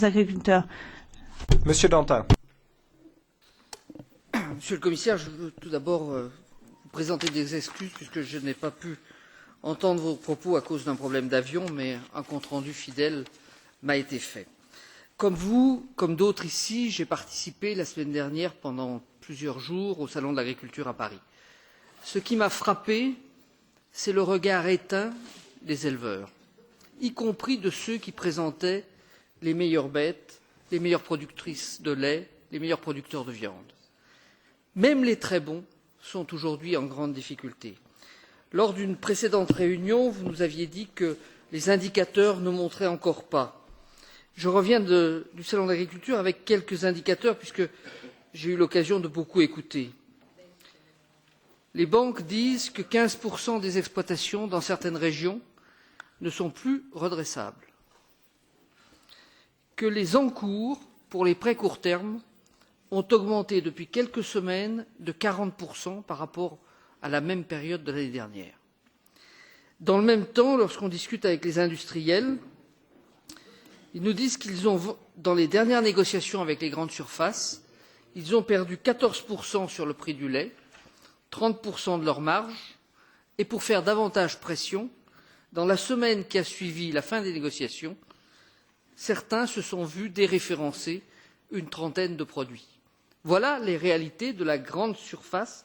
agriculteurs. Monsieur Dantin. Monsieur le Commissaire, je veux tout d'abord vous présenter des excuses puisque je n'ai pas pu entendre vos propos à cause d'un problème d'avion, mais un compte-rendu fidèle m'a été fait. Comme vous, comme d'autres ici, j'ai participé la semaine dernière pendant plusieurs jours au Salon de l'agriculture à Paris. Ce qui m'a frappé, c'est le regard éteint des éleveurs, y compris de ceux qui présentaient les meilleures bêtes, les meilleures productrices de lait, les meilleurs producteurs de viande. Même les très bons sont aujourd'hui en grande difficulté. Lors d'une précédente réunion, vous nous aviez dit que les indicateurs ne montraient encore pas. Je reviens du Salon de l'agriculture avec quelques indicateurs puisque j'ai eu l'occasion de beaucoup écouter. Les banques disent que 15% des exploitations dans certaines régions ne sont plus redressables, que les encours pour les prêts court terme ont augmenté depuis quelques semaines de 40% par rapport à la même période de l'année dernière. Dans le même temps, lorsqu'on discute avec les industriels, ils nous disent qu'ils ont, dans les dernières négociations avec les grandes surfaces, ils ont perdu 14% sur le prix du lait, 30% de leur marge, et pour faire davantage pression, dans la semaine qui a suivi la fin des négociations, certains se sont vus déréférencer une trentaine de produits. Voilà les réalités de la grande surface,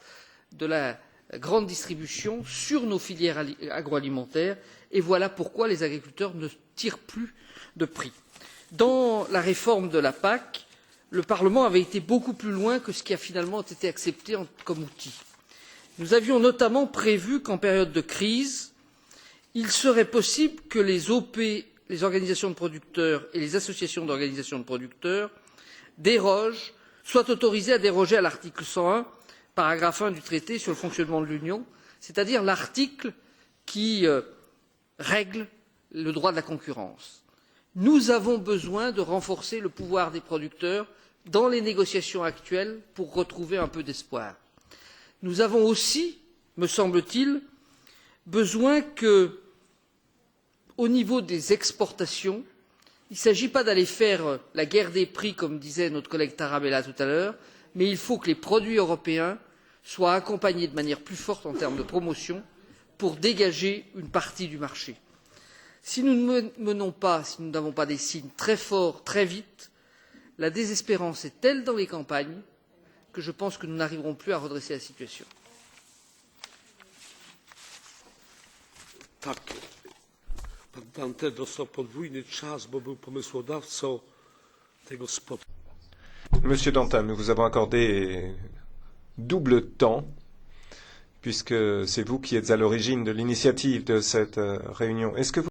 de la grande distribution sur nos filières agroalimentaires, et voilà pourquoi les agriculteurs ne tirent plus de prix. Dans la réforme de la PAC, le Parlement avait été beaucoup plus loin que ce qui a finalement été accepté comme outil. Nous avions notamment prévu qu'en période de crise, il serait possible que les OP, les organisations de producteurs et les associations d'organisations de producteurs soient autorisées à déroger à l'article 101, paragraphe 1 du traité sur le fonctionnement de l'Union, c'est-à-dire l'article qui règle le droit de la concurrence. Nous avons besoin de renforcer le pouvoir des producteurs dans les négociations actuelles pour retrouver un peu d'espoir. Nous avons aussi, me semble-t-il, besoin que, au niveau des exportations, il ne s'agit pas d'aller faire la guerre des prix, comme disait notre collègue Tarabella tout à l'heure, mais il faut que les produits européens soient accompagnés de manière plus forte en termes de promotion pour dégager une partie du marché. Si nous ne menons pas, si nous n'avons pas des signes très forts, très vite, la désespérance est telle dans les campagnes que je pense que nous n'arriverons plus à redresser la situation. Tak, pan Dantin dostał podwójny czas, bo był pomysłodawcą tego spotkania. Monsieur Dantin, nous vous avons accordé double temps, puisque c'est vous qui êtes à l'origine de l'initiative de cette réunion. Est-ce que vous